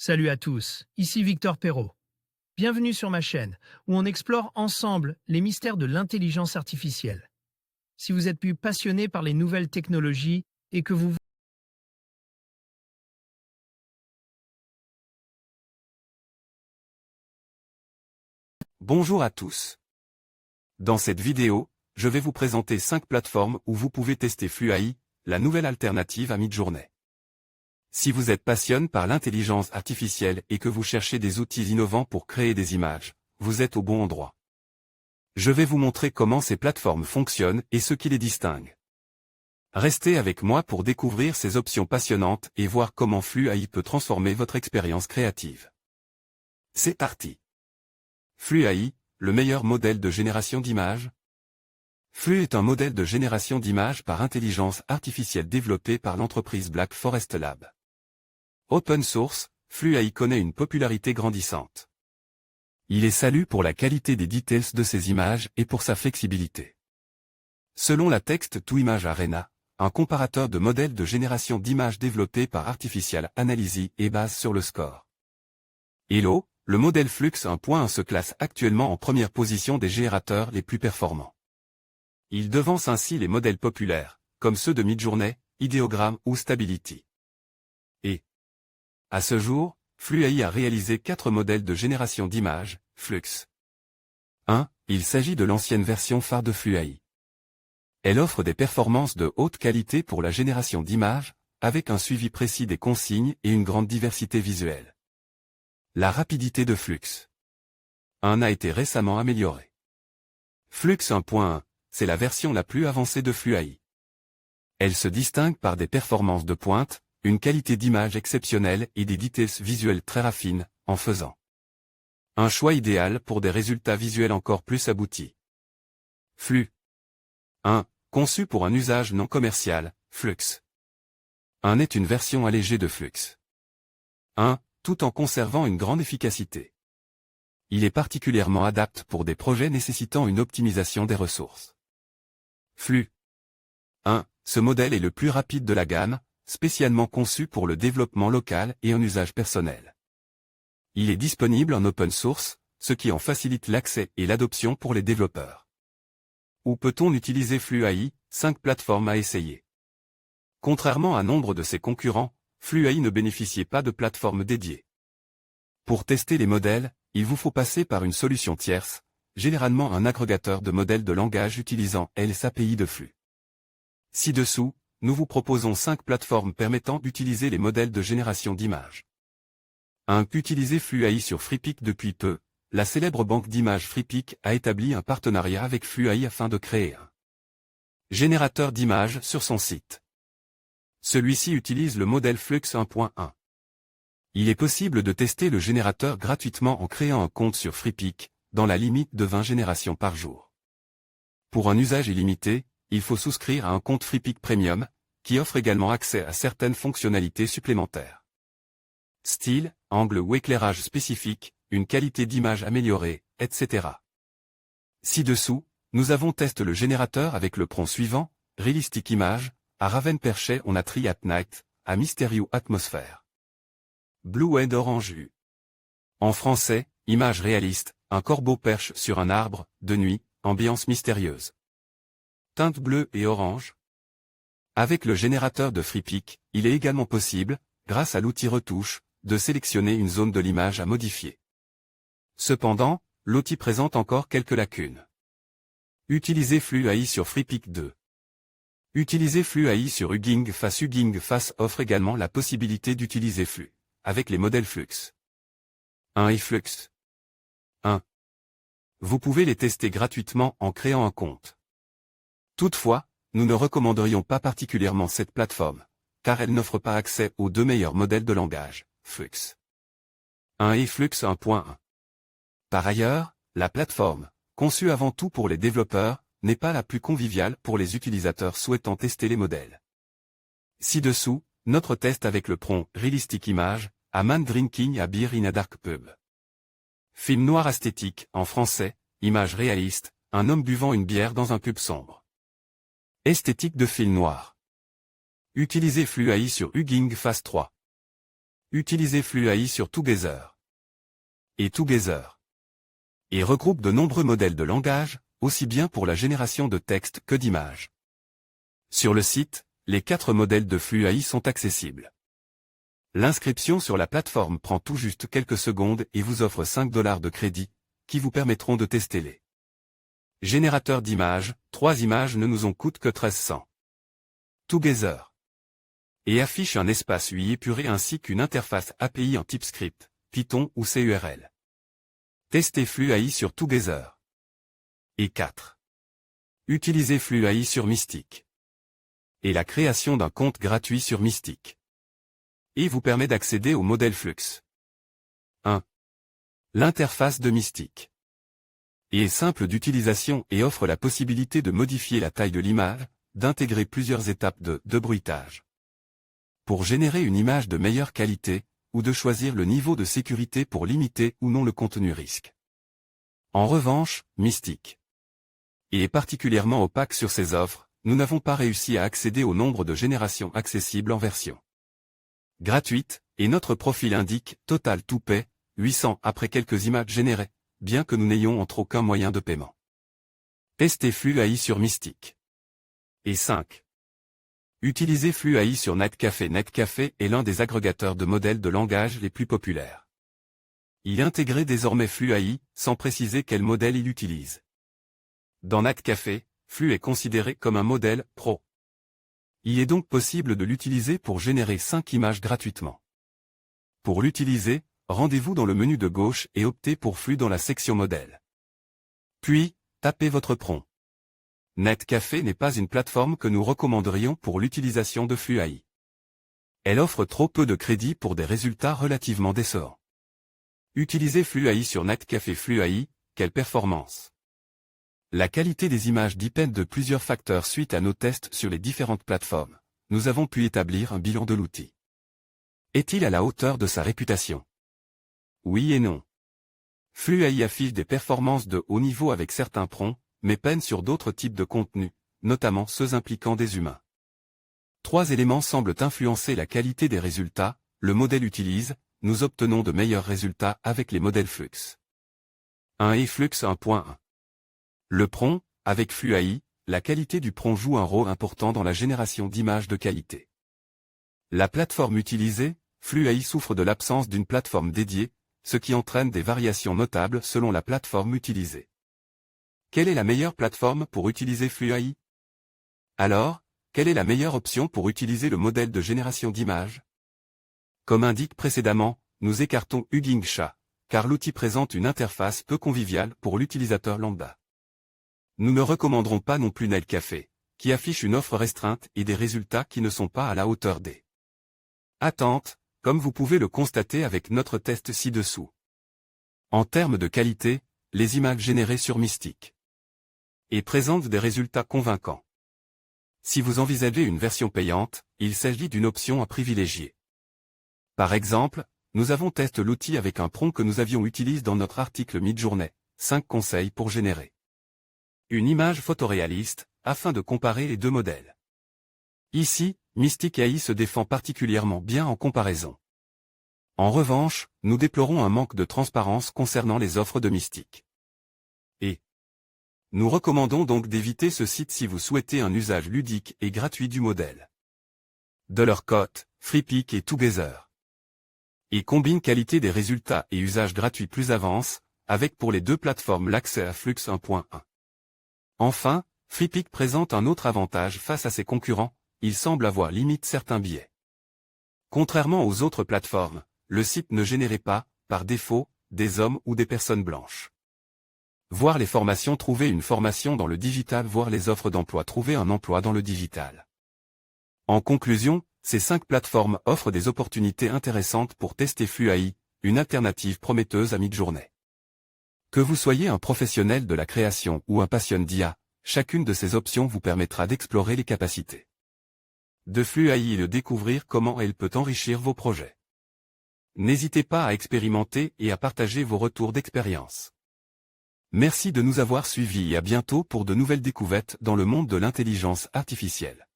Salut à tous, ici Victor Perrault. Bienvenue sur ma chaîne, où on explore ensemble les mystères de l'intelligence artificielle. Si vous êtes plus passionné par les nouvelles technologies et que vous... Bonjour à tous. Dans cette vidéo, je vais vous présenter 5 plateformes où vous pouvez tester FluAI, la nouvelle alternative à Midjourney. Si vous êtes passionné par l'intelligence artificielle et que vous cherchez des outils innovants pour créer des images, vous êtes au bon endroit. Je vais vous montrer comment ces plateformes fonctionnent et ce qui les distingue. Restez avec moi pour découvrir ces options passionnantes et voir comment FluAI peut transformer votre expérience créative. C'est parti. FluAI, le meilleur modèle de génération d'images. Flu est un modèle de génération d'images par intelligence artificielle développé par l'entreprise Black Forest Lab. Open source, FluAI connaît une popularité grandissante. Il est salué pour la qualité des details de ses images et pour sa flexibilité. Selon la Text-to-Image Arena, un comparateur de modèles de génération d'images développé par Artificial Analysis et base sur le score. Hello, le modèle Flux 1.1 se classe actuellement en première position des générateurs les plus performants. Il devance ainsi les modèles populaires, comme ceux de Midjourney, Ideogram ou Stability. Et, à ce jour, FluAI a réalisé 4 modèles de génération d'images, Flux 1. Il s'agit de l'ancienne version phare de FluAI. Elle offre des performances de haute qualité pour la génération d'images, avec un suivi précis des consignes et une grande diversité visuelle. La rapidité de Flux 1 a été récemment améliorée. Flux 1.1, c'est la version la plus avancée de FluAI. Elle se distingue par des performances de pointe, une qualité d'image exceptionnelle et des details visuels très raffinés, en faisant un choix idéal pour des résultats visuels encore plus aboutis. Flux 1, conçu pour un usage non commercial, Flux 1 est une version allégée de Flux 1, tout en conservant une grande efficacité. Il est particulièrement adapté pour des projets nécessitant une optimisation des ressources. Flux 1, ce modèle est le plus rapide de la gamme, spécialement conçu pour le développement local et en usage personnel. Il est disponible en open source, ce qui en facilite l'accès et l'adoption pour les développeurs. Où peut-on utiliser FluAI? 5 plateformes à essayer. Contrairement à nombre de ses concurrents, FluAI ne bénéficiait pas de plateforme dédiée. Pour tester les modèles, il vous faut passer par une solution tierce, généralement un agrégateur de modèles de langage utilisant l'API de Flux. Ci-dessous, nous vous proposons 5 plateformes permettant d'utiliser les modèles de génération d'images. 1. Utiliser FluAI sur Freepik. Depuis peu, la célèbre banque d'images Freepik a établi un partenariat avec FluAI afin de créer un générateur d'images sur son site. Celui-ci utilise le modèle Flux 1.1. Il est possible de tester le générateur gratuitement en créant un compte sur Freepik, dans la limite de 20 générations par jour. Pour un usage illimité, il faut souscrire à un compte Freepik Premium, qui offre également accès à certaines fonctionnalités supplémentaires. Style, angle ou éclairage spécifique, une qualité d'image améliorée, etc. Ci-dessous, nous avons testé le générateur avec le prompt suivant, Realistic Image, à Raven Perchet on a Tree at Night, à Mysterious Atmosphere. Blue and Orange U. En français, image réaliste, un corbeau perche sur un arbre, de nuit, ambiance mystérieuse. Teinte bleue et orange. Avec le générateur de Freepik, il est également possible, grâce à l'outil retouche, de sélectionner une zone de l'image à modifier. Cependant, l'outil présente encore quelques lacunes. Utilisez FluAI sur Freepik 2. Utiliser FluAI sur Hugging Face. Hugging Face offre également la possibilité d'utiliser Flux, avec les modèles Flux 1 et Flux 1. Vous pouvez les tester gratuitement en créant un compte. Toutefois, nous ne recommanderions pas particulièrement cette plateforme, car elle n'offre pas accès aux 2 meilleurs modèles de langage, Flux 1 et Flux 1.1. Par ailleurs, la plateforme, conçue avant tout pour les développeurs, n'est pas la plus conviviale pour les utilisateurs souhaitant tester les modèles. Ci-dessous, notre test avec le prompt Realistic Image, A Man Drinking a Beer in a Dark Pub. Film noir esthétique, en français, image réaliste, un homme buvant une bière dans un pub sombre. Esthétique de film noir. Utilisez FluAI sur Hugging Face 3. Utilisez Flux AI sur Together. Et Together. Et regroupe de nombreux modèles de langage, aussi bien pour la génération de texte que d'images. Sur le site, les 4 modèles de Flux AI sont accessibles. L'inscription sur la plateforme prend tout juste quelques secondes et vous offre $5 de crédit, qui vous permettront de tester les générateurs d'images. 3 images ne nous en coûtent que 1300. Together. Et affiche un espace UI épuré ainsi qu'une interface API en TypeScript, Python ou CURL. Testez Flux AI sur Together. Et 4. Utilisez Flux AI sur Mystic. Et la création d'un compte gratuit sur Mystic. Et vous permet d'accéder au modèle Flux. 1. L'interface de Mystic. Et est simple d'utilisation et offre la possibilité de modifier la taille de l'image, d'intégrer plusieurs étapes de bruitage. Pour générer une image de meilleure qualité, ou de choisir le niveau de sécurité pour limiter ou non le contenu risque. En revanche, Mystic est particulièrement opaque sur ses offres, nous n'avons pas réussi à accéder au nombre de générations accessibles en version gratuite, et notre profil indique « Total to pay » 800 après quelques images générées, bien que nous n'ayons entre aucun moyen de paiement. Testez Flux AI sur Mystic. Et 5. Utilisez Flux AI sur Netcafé. Netcafé est l'un des agrégateurs de modèles de langage les plus populaires. Il intègre désormais Flux AI, sans préciser quel modèle il utilise. Dans Netcafé, Flux est considéré comme un modèle pro. Il est donc possible de l'utiliser pour générer 5 images gratuitement. Pour l'utiliser, rendez-vous dans le menu de gauche et optez pour Flux dans la section modèle. Puis, tapez votre prompt. Netcafé n'est pas une plateforme que nous recommanderions pour l'utilisation de Flux AI. Elle offre trop peu de crédits pour des résultats relativement décevants. Utilisez Flux AI sur Netcafé. Flux AI, quelle performance! La qualité des images dépend de plusieurs facteurs suite à nos tests sur les différentes plateformes. Nous avons pu établir un bilan de l'outil. Est-il à la hauteur de sa réputation? Oui et non. Flux AI affiche des performances de haut niveau avec certains prompts, mais peine sur d'autres types de contenus, notamment ceux impliquant des humains. 3 éléments semblent influencer la qualité des résultats. Le modèle utilise, nous obtenons de meilleurs résultats avec les modèles Flux 1 et Flux 1.1. Le prompt, avec Flux AI, la qualité du prompt joue un rôle important dans la génération d'images de qualité. La plateforme utilisée, Flux AI, souffre de l'absence d'une plateforme dédiée, ce qui entraîne des variations notables selon la plateforme utilisée. Quelle est la meilleure plateforme pour utiliser Flux AI? Alors, quelle est la meilleure option pour utiliser le modèle de génération d'images? Comme indiqué précédemment, nous écartons Hugging Chat, car l'outil présente une interface peu conviviale pour l'utilisateur lambda. Nous ne recommanderons pas non plus Netcafé, qui affiche une offre restreinte et des résultats qui ne sont pas à la hauteur des attentes, comme vous pouvez le constater avec notre test ci-dessous. En termes de qualité, les images générées sur Mystic et présentent des résultats convaincants. Si vous envisagez une version payante, il s'agit d'une option à privilégier. Par exemple, nous avons testé l'outil avec un prompt que nous avions utilisé dans notre article Midjourney, 5 conseils pour générer une image photoréaliste, afin de comparer les 2 modèles. Ici, Mystic AI se défend particulièrement bien en comparaison. En revanche, nous déplorons un manque de transparence concernant les offres de Mystic. Et nous recommandons donc d'éviter ce site si vous souhaitez un usage ludique et gratuit du modèle. De leur côté, Freepik et Together. Et combine qualité des résultats et usage gratuit plus avance, avec pour les 2 plateformes l'accès à Flux 1.1. Enfin, Freepik présente un autre avantage face à ses concurrents, il semble avoir limite certains biais. Contrairement aux autres plateformes, le site ne générait pas, par défaut, des hommes ou des personnes blanches. Voir les formations, trouver une formation dans le digital, voir les offres d'emploi, trouver un emploi dans le digital. En conclusion, ces 5 plateformes offrent des opportunités intéressantes pour tester Flux AI, une alternative prometteuse à Midjourney. Que vous soyez un professionnel de la création ou un passionné d'IA, chacune de ces options vous permettra d'explorer les capacités de Flux AI et de découvrir comment elle peut enrichir vos projets. N'hésitez pas à expérimenter et à partager vos retours d'expérience. Merci de nous avoir suivis et à bientôt pour de nouvelles découvertes dans le monde de l'intelligence artificielle.